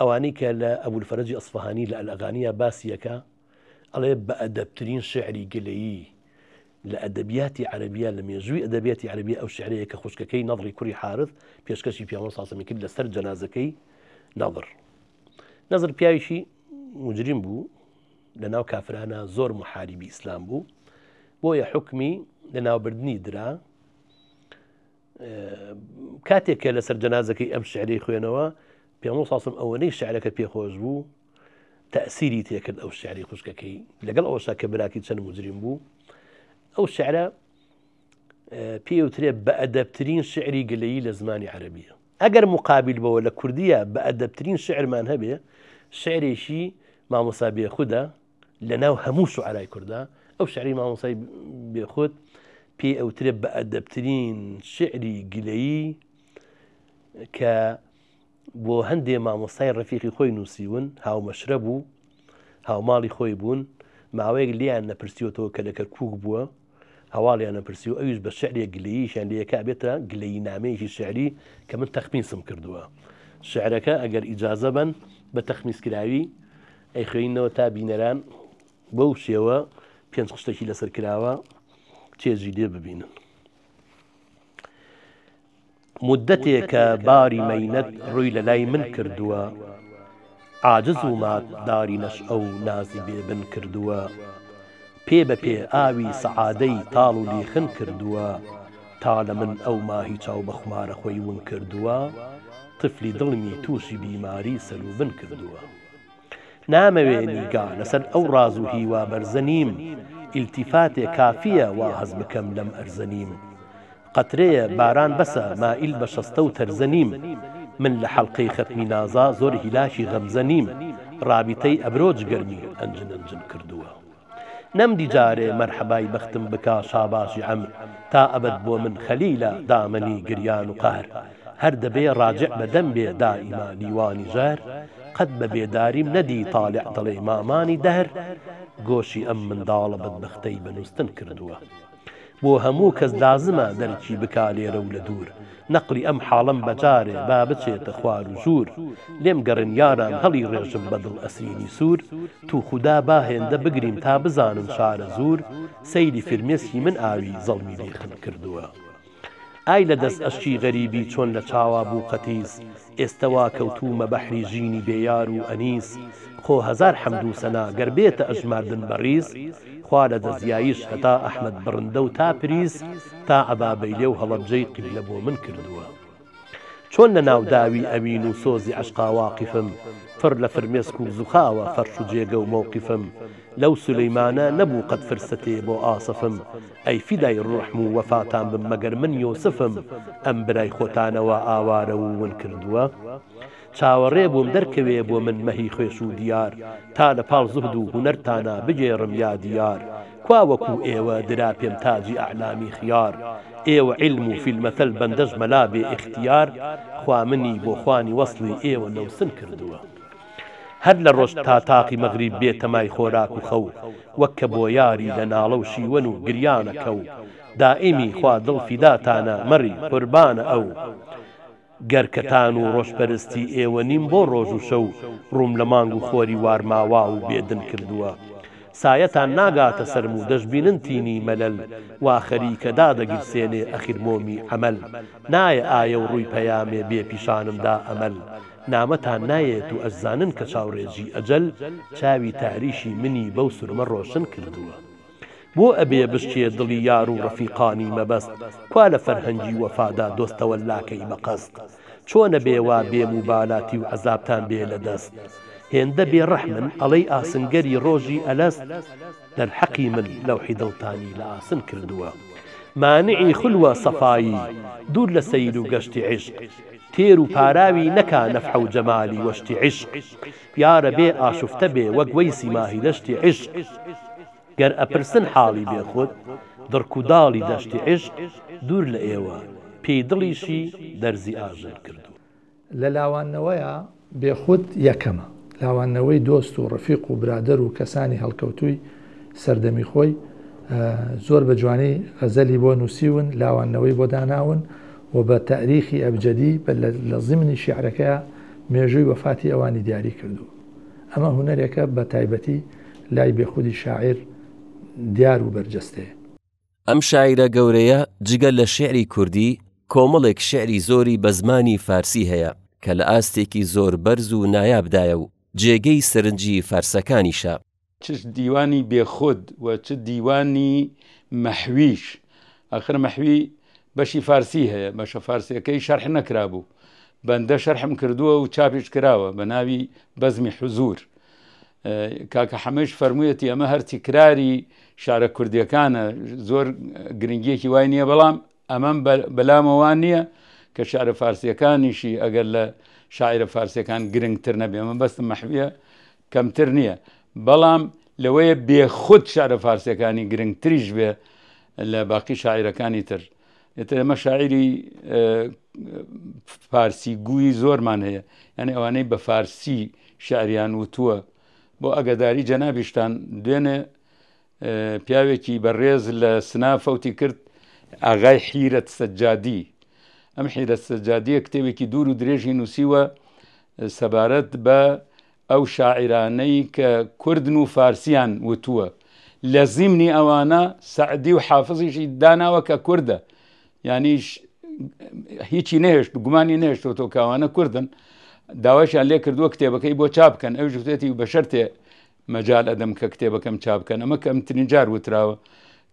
ئەوانەی کە لە ئەبولفەرەجی ئەسفەهانی لە ئەلئەغانیە باسیەکە ئەڵێ بە ئەدەبترین شعری گلەیی لە ئەدەبیاتی عەرەبیە، لە مێژووی ئەدەبیاتی عەرەبیە ئەو شعرەیە کە خوشکەکەی نەضری کوڕی حارث پێشکەشی پێغەمبەر صلی الله علیه و سلم کرد لەسەر جەنازەکەی نەضر. نەضر پیاویشی مجرم بوو، لەناو کافرانە زۆر محاربی ئیسلام بوو، بۆیە حکمی لە ناوبردنی درا. کاتێک کە لەسەر جەنازەکەی ئەم شعرەی خوێنەوە پێغەمبەر صلی الله علیه و سلم ئەوەنەی شعرەکە پێخۆش بوو تەئسیری تێکرد ئەو شعری خوشکەکەی، لەگەڵ ئەوەشا کە براکی چەند مجرم بوو. ئەو شعرە پێوترێ بە ئەدەبترین شعری گلەیی لە زمانی عەرەبیە. ئەگەر مقابل بەوە لە کوردیە بە ئەدەبترین شعرمان هەبێ، شعرێکی مامۆستا بێخودە لە ناو هەموو شوعرای کووردا. ئەو شعری مامۆسای بێخود پێ ئەوترێ بە ئەدەبترین شعری گلەیی کە بۆ هەندێ مامۆستای ڕەفیقی خۆی نووسیون، هاومەشرە بوو، هاوماڵی خۆی بوون، ماوەیەک لیان نەپرسیوەتەوە کە لە کەرکووک بووە، هەواڵیان نەپرسی و ئەویش بە شعرێک گلەییشیان لێکا بێتە گلەیی نامەیەکی شعری کە من تەخمیسم کردووە. شعرەکە ئەگەر ئیجازە بن بە تەخمیسکراوی ئەی خوێنینەوە تا بینەران بەو شێوە پێنج قشتێکی لەسەر کراوە چێژی لێ ببینن. مدەتێکە باری مەینەت ڕووی لە لای من کردووە، عاجز و مادداری نەشئە و نازی بێبن کردووە، پێ بە پێ ئاوی سەعادەی تاڵ و لیخن کردووە، تا لە من ئەو ماهی چاو بە خومارە خۆی ون کردووە، تفلی دڵمی تووشی بیماری سەلوبن کردووە. نامەوێ نیگا لەسەر ئەو ڕاز و هیوا بەرزەنیم، ئیلتیفاتێ کافیە وا هەز بکەم لەم ئەرزەنیم، قەترەیە باران بەسە مائیل بە شەستە و تەرزەنیم، من لە حەڵقەی خەتمی نازا زۆر هیلاشی غەمزەنیم، ڕابیتەی ئەبرۆ جگەرمی ئەنجن ئەنجن کردووە. نەمدی جارێ مەرحەبای بەختم بکا شاباشی عەمر، تا ئەبەد بۆ من خەلیلە دامەنی گریان و قەهر، هەر دەبێ ڕاجع بەدەم بێ دائیما دیوانی ژەر، قەت بە بێداریم نەدی تاڵع دڵێ مامانی دەهر، گۆشی ئەم منداڵە بەدبەختەی بەنووستن کردووە. بۆ هەموو کەس لازمە دەرکی بکا لێرە و لە دوور، نەقلی ئەم حاڵم بەجارێ با بچێتە خوار و ژوور، لێم گەڕن یاران هەڵی ڕێژم بەدڵ ئەسرینی سوور، تو خودا با هێندە بگرین تا بزانن شارە زوور، سەیری فرمێسکی من ئاوی زەڵمی لێخن کردووە. ئای لە دەست ئەشکی غەریبی چۆن لە چاوا بوو قەتیس، ئێستەوا کەوتومە بەحری ژینی بێیار و ئەنیس، خۆ هەزار حەمد و سەنا گەر بێتە ئەژماردن بەڕیز، خوا لە دەزیایش هەتا ئەحمەد بڕندە و تا پریس، تا عەبابەیلێ و هەڵەبجەی قیبلە بۆ من کردووە. چۆن لە ناوداوی ئەوین و سۆزی عەشقا واقفم، فڕ لە فرمێسک و زوخاوە فەرش و جێگە و مووقفم، لەو سولەیمانە نەبوو قەت فرسەتێ بۆ ئاسفم، ئەی فیدای ڕوحم و وەفاتان بم مەگەر من یۆسفم، ئەم برای خۆتانەوە ئاوارە و ون کردووە. چاوەڕێ بووم دەرکەوێ بۆ من مەهی خوێش و دیار، تا لە پاڵ زوهد و هونەرتانە بگێڕم یا دیار، کوا وەکو ئێوە درا پێم تاجی ئەعلامی خیار، ئێوە عیلم و فیلمەتەل بەندەش مەلا بێ ئیختیار، خوا منی بۆ خوانی وەسڵی ئێوە نەوسن کردووە. هەر لە ڕۆژ تا تاقی مەغریب بێتەمای خۆراک و خەو وەک کە بۆ یاری لە ناڵە و شیوەن و گریانەکە و دائیمی خوا دڵفیداتانە مەڕی قوربانە ئەو گەرکەتان و ڕۆژپەرستی ئێوە نیم بۆ ڕۆژ و شەو ڕووم لە مانگ و خۆری وارماوا و بێدن کردووە سایەتان ناگاتە سەرم و دەشبینن تینی مەلەل وا خەریکەدا دەگیرسێنێ ئەخیرمۆمی عەمەل نایە ئایە و ڕووی پەیامێ بێ پیشانمدا ئەمەل نامەتان نایێت و ئەزانن کە چاوڕێژی ئەجەل چاوی تاریشی منی بەو سورمە ڕۆشن کردووە بۆ ئەبێ بشکێ دڵی یار و ڕەفیقانی مەبەست کوا لە فەرهەنگی وەفادا دۆستەوە لاکەی بەقەست چۆنە بێوا بێم و بالاتی و عەزابتان بێ لە دەست هێندە بێ ڕەحمن ئەڵەی ئاسنگەری ڕۆژی ئەلەست دەرحەقی من لەوحی دڵتانی لە ئاسن کردووە مانعی خولوە سەفایی دوور لە سەیر و گەشتی عیشق تێر و پاراوی نەکا نەفحە و جەمالی وەشتی عیشق یارە بێ ئاشوفتە بێ وەک وەیسی ماهی دەشتی عیشق گەر ئەپرسن حاڵی بێخود دڕک و داڵی دەشتی عیشق دوور لە ئێوە پێی دڵیشی دەرزی ئاژەر کردو لە لاوانەوەیە بێخود یەکەمە لاوانەوەی دۆست و ڕەفیق و برادەر و کەسانی هەڵکەوتووی سەردەمی خۆی زۆر بە جوانەی غەزەلی بۆ نووسیون لاوانەوەی بۆ داناون و بە تاریخی ئەبجەدی لە ضمنی شیعرەکە مێژووی وەفاتی ئەوانی دیاری کردو ئەمە هونەرێکە بە تایبەتی لای بێخودی شاعیر دیار و بەرجەستەیە ئەم شاعیرە گەورەیە جگە لە شعری کوردی کۆمەڵێک شعری زۆری بە زمانی فارسی هەیە کە لە ئاستێکی زۆر بەرز و نایابدایە و جێگەی سەرنجی فارسەکانیشە چ دیوانی بێخود و چ دیوانی مەحویش ئاخر مەحوی بەشی فارسی هەیە بەشە فارسیەکەی شەرح نەکرابوو بەندە شەرحم کردووە و چاپیش کراوە بە ناوی بەزمی حوزور کاکە حەمەش فەرموویەتی ئەمە هەر تیکراری شارە کوردیەکانە زۆر گرنگیەکی وای نییە بەڵام ئەمەم بەلامەوان نییە کە شارە فارسیەکانیشی ئەگەر لە شاعرە فارسیەکان گرنگتر نەبێ ئەمە بەستم مەحویە کەمتر نییە بەڵام لەوەیە بێخود شارە فارسیەکانی گرنگتریش بێ لە باقی شاعیرەکانی تر ئێمە شاعری فارسی گووی زۆرمان هەیە یعنی ئەوانەی بە فارسی شاعریان وتووە بۆ ئەگەداری جەنابیشتان دوێنێ پیاوێکی بەڕێز لە سنا فەوتی کرد ئاغای حیرەت سەجادی ئەم حیرەت سەجادیە کتێبێکی دوور و درێژی نووسیوە سەبارەت بە ئەو شاعرانەی کە کوردن و فارسیان وتووە لە زیمنی ئەوانە سەعدی و حافزیشی داناوە کە کووردە یعنی هیچی نهێشت گومانی نهێشتەوە کاوانە کوردن داواشیان لێ کردووە کتێبەکەی بۆ چاپکەن ئەو ژوتێتی بە شەرتێ مەجال ئەدەم کە کتێبەکەم چاپکەن ئەمە کەمترین جار وتراوە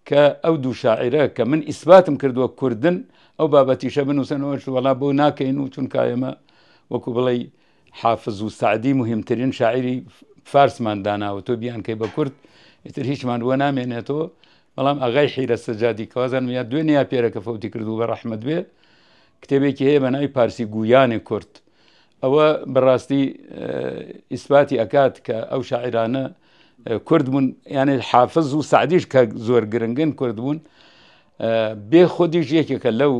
کە ئەو دوو شاعرە کە من ئیسباتم کردووە کوردن ئەو بابەتیشە بنووسنەوە وەڵا بۆ ناکەین و چونکە ئێمە وەکو بڵێ حافز و سعدی مهمترین شاعری فارسمان داناوە تۆ بیان کەی بە کورد ئیتر هیچمان وە نامێنێتەوە بەڵام ئاغای حیرە سەجادی کەوازان یا دوێنێ یا پێرەکە فەوتی کردو بە ڕەحمەت بێ کتێبێکی هەیە بە ناوی پارسی گویانی کورد ئەوە بەڕاستی ئیسباتی ئەکات کە ئەو شاعرانە کورد بوون یانێ حافز و سعدیش کە زۆر گرنگن کورد بوون بێ خۆدیش یەکێکە لەو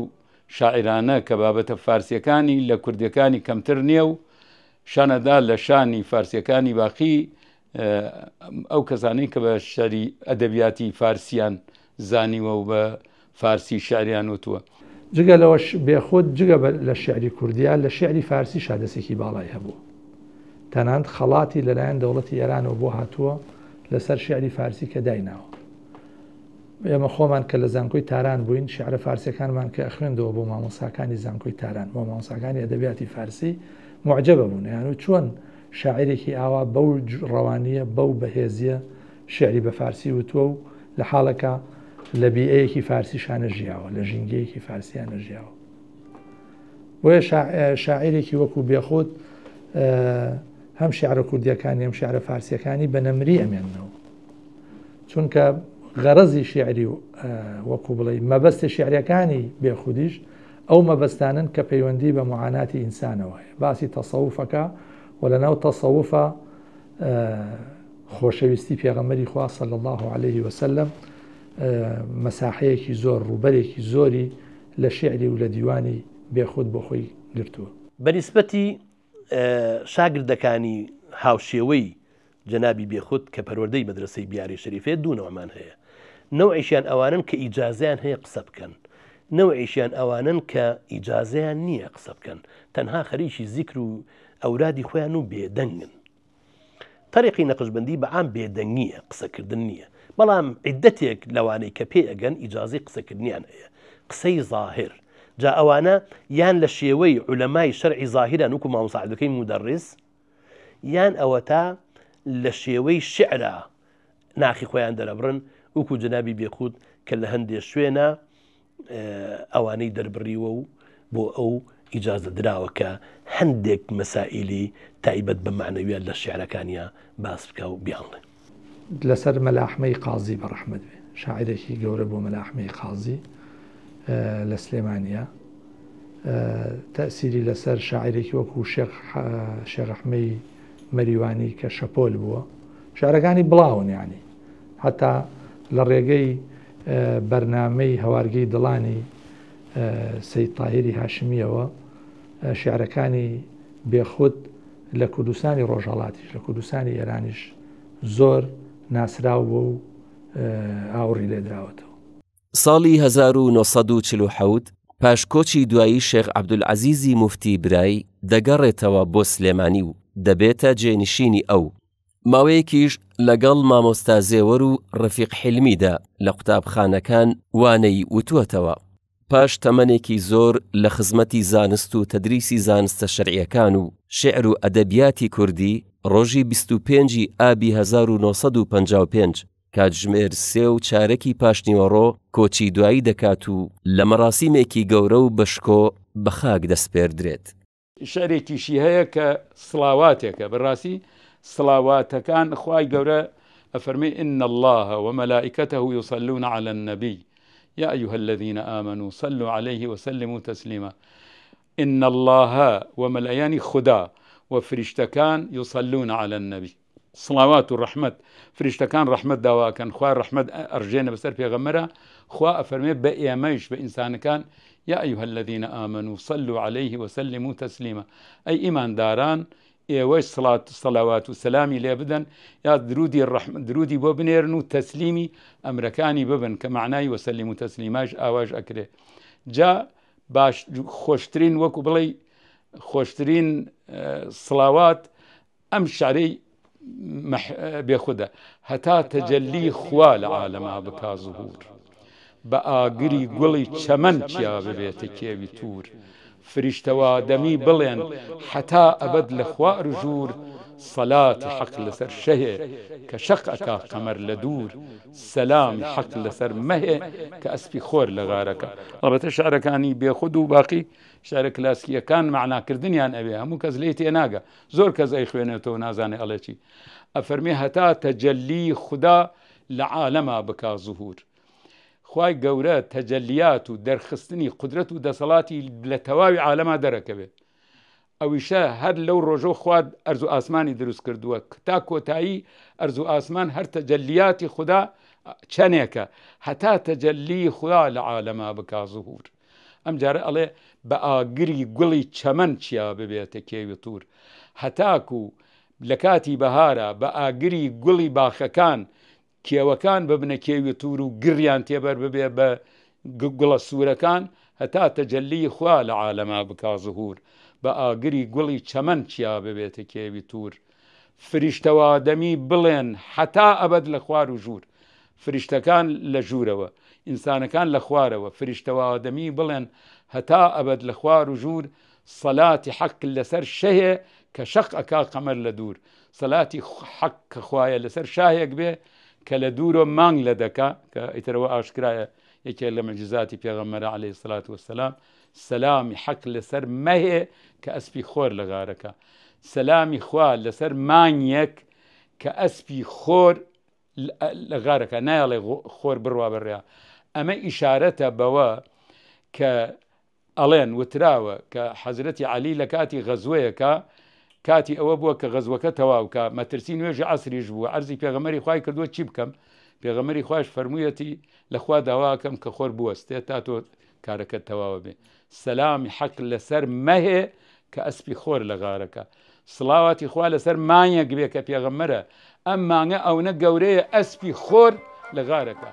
شاعرانە کە بابەتە فارسیەکانی لە کوردیەکانی کەمتر نییە و شانەدا لە شانی فارسیەکانی باقی ئەو کەسانەی کە بە شەری ئەدەبیاتی فارسیان زانیوە و بە فارسی شعریان وتووە جگە لەوەش بێخۆت جگە لە شعری کوردیان لە شعری فارسی شادەسێکی باڵای هەبوو تەنانەت خەڵاتی لەلایەن دەوڵەتی ئێرانەوە بۆ هاتووە لەسەر شعری فارسی کە دایناوە ئێمە خۆمان کە لە زانکۆی تاران بووین شعرە فارسیەکانمان کە ئەخوێندەوە بۆ مامۆساکانی زانکۆی تاران بۆ مامۆساکانی ئەدەبیاتی فارسی معجبە بوون یان چۆن شاعرێکی ئاوا بەو ڕەوانیە بەو بەهێزیە شعری بە فارسی وتووە و لە حاڵەکە لە بیئەیەکی فارسی شانە ژیاوە لە ژینگەیەکی فارسیانە ژیاوە بۆیە شاعرێکی وەکو بێخۆت هەم شعرە کوردیەکانی هەم شعرە فارسیەکانی بە نەمری ئەمێننەوە چونکە غەرەزی شعری و وەکو بڵێ مەبەستە شعریەکانی بێخودیش ئەو مەبەستانن کە پەیوەندی بە معاناتی ئینسانەوە هەیە باسی تەسەووفەکە و لەناو تەسەووفە خۆشەویستی پێغەمبەری خوا صلی الله عليه وسلم مەساحەیەکی زۆر ڕوبەرێکی زۆری لە شعری و لە دیوانی بێخود بۆ خۆی گرتووە بەنسبەتی شاگردەکانی هاوشێوەی جەنابی بێخود کە پەروەردەی مەدرسەی بیاری شەریفێ دوو نەوەمان هەیە. نەوعیشیان ئەوانن کە ئیجازیان هەیە قسە بکەن، نەوعیشیان ئەوانن کە ئیجازیان نییە قسە بکەن، تەنها خەریکی زیکر و ئەورادی خۆیان و بێدەنگن. طریقی نەقشبەندی بەعام بێدەنگیە، قسەکردن نییە، بەڵام عیدەتێک لەوانەی کە پێ ئەگەن ئیجازی قسەکردنیان هەیە، قسەی ظاهر. جا ئەوانە یان لە شێوەی عولەمای شەرعی ظاهران وەکو مامۆساعدەکەی مودەڕیس، یان ئەوە تا لە شێوەی شعرا ناخی خۆیان دەرەبڕن وەکو جەنابی بێخود کە لە هەندێک شوێنە ئەوانەی دەربڕیوە و بۆ ئەو ئیجازە دراوە کە هەندێک مەسائیلی تایبەت بە معنەویان لە شعرەکانیە باس بکە و بیانڵێ. لەسەر مەلاحمەی قازی بەڕەحمەت بێ، شاعیرێکی گەورە بۆ مەلاحمەی قازی لە سلێمانیا، تەسیری لەسەر شاعیرێکی وەکو شێخ ئەحمەی مەریوانی کە شەپۆل بووە، شارەکانی بڵاون، یعنی حتا لە ڕێگەی بەرنامەی هەوارگەی دڵانی سەید تاهیری هاشمیەوە شعرەکانی بێخود لە کوردستانی ڕۆژهەڵاتیش لە کوردستانی ئێرانیش زۆر ناسرااو بوو و ئاوڕی لێدراوەتەوە. ساڵی 1940 پاشکۆچی دوایی شێخ عەبدولعەزیزی موفتی برای دەگەڕێتەوە بۆ سلێمانی و دەبێتە جێنشینی ئەو. ماوەیەکیش لەگەڵ مامۆستا زێوەر و ڕەفیق حیلمیدا لە قوتابخانەکان وانەی وتووەتەوە. پاش تەمەنێکی زۆر لە خزمەتی زانست و تەدریسی زانستە شەرعیەکان و شێعر و ئەدەبیاتی کوردی، ڕۆژی 25 ئابی 1955 کاتژمێر 3 و چارەکی پاشنیوەڕۆ کۆچی دوایی دەکات و لە مەراسیمێکی گەورە و بەشکۆ بە خاک دەسپێردرێت. شعرێکیشی هەیە کە سڵاواتێکە، بەڕاستی سڵاواتەکان خوای گەورە ئەفەرمێ إن الله وملائكته يصلون على النبي يا أيها الذين آمنوا صلوا عليه وسلموا تسليما. إن الله وملائكته خدا وفرشتكان يصلون على النبي. صلوات الرحمة فرشتكان رحمة دواكن خواه رحمة أرجينا بسر پیغمبره خواه أفرمي بإيميش بإنسان كان يا أيها الذين آمنوا صلوا عليه وسلموا تسليما. أي إيمان داران إيوش صلوات والسلامي لابدن يا درودي الرحمة درودي ببنيرنو تسليمي أمريكاني ببن كمعناي وسلموا تسليماش آواج أكره جا باش خوشترين وكو بلي خوشترين صلوات أم شعري بێخودە هەتا تەجەلی خوا لە عالەما بکا زوهور، بە ئاگری گوڵی چەمەن چیا ببێتە کێوی توور، فریشتەوا دەمی بڵێن حەتا ئەبەد لە خوار و ژوور، سەلاتی حەق لەسەر شەهێ کە شەق ئەکا قەمەر لە دوور، سەلامی حەق لەسەر مەهێ کە ئەسپی خۆر لە غارەکە. ئەڵبەتە شعرەکانی بێخود و باقی شعرە کلاسیکیەکان معناکردنیان ئەوێ هەموو کەس لێ تێناگە، زۆر کەس ئەیخوێنێتەوە نازانێ ئەڵێکی. ئەفەرمێ هەتا تەجەلی خوددا لە عالەما بکا زوهور. خوای گەورە تەجەلیات و دەرخستنی قودرەت و دەسەڵاتی لە تەواوی عالەما دەرەکەوێت. ئەویشە هەر لەو ڕۆژۆ خواد ئەرز و ئاسمانی دروست کردووە تا کۆتایی ئەرز و ئاسمان هەر تەجەلیاتی خوددا چەندێکە هەتا تەجەلی خوددا لە عالەما بکا زوهور. ئەم جارە ئەڵێ بە ئاگری گوڵی چەمەن چیا ببێتە کێوی توور، هەتاکو لە کاتی بەهارە بە ئاگری گوڵی باخەکان کێوەکان ببنە کێوی توور و گڕیان تێبەر ببێ بە گوڵە سوورەکان، هەتا تەجەلی خوا لە عالەما بکا زوهور، بە ئاگری گوڵی چەمەن چیا ببێتە کێوی توور، فریشتەوا دەمی بڵێن حەتا ئەبەد لە خوار و ژوور. فریشتەکان لە ژوورەوە، ئینسانەکان لە خوارەوە، فریشتەوا دەمی بڵێن هەتا ئەبەد لە خوار و ژوور، سەلاتی حەق لەسەر شەهێ کە شەق ئەکا قەمەر لە دوور. سەلاتی حەق کە خوایە لەسەر شاهێک بێ کە لە دوورۆ مانگ لە دەکا، کە ئیترەوە ئاشکرایە یەکێک لە مەعجزاتی پێغەمبەرە عەلەیهی سەڵات وەسەلام. سەلامی حەق لەسەر مەهێ کە ئەسپی خۆر لە غارەکە، سەلامی خوا لەسەر مانگێک کە ئەسپی خۆر لە غارەکە، نایڵێ خۆر بڕوا بەڕێ. ئەمە ئیشارەتە بەوە کە ئەڵێن وتراوە کە حەزرەتی عەلی لە کاتی غەزوەیەکە، کاتی ئەوە بووە کە غەزوەکە تەواوکە، مەترسی نوێژی عەسریش بووە، عەرزی پێغەمبەری خوای کردووە چی بکەم؟ پێغەمبەری خوایش فەرموویەتی لەخوا داواکەم کە خۆر بوەستێت تا تۆ کارەکەت تەواوە بێ. سەلامی حەق لەسەر مەهێ کە ئەسپی خۆر لە غارەکە، سڵاواتی خوا لەسەر مانگێک بێ کە پێغەمبەرە ئەم مانگە ئەوەنە گەورەیە ئەسپی خۆر لە غارەکە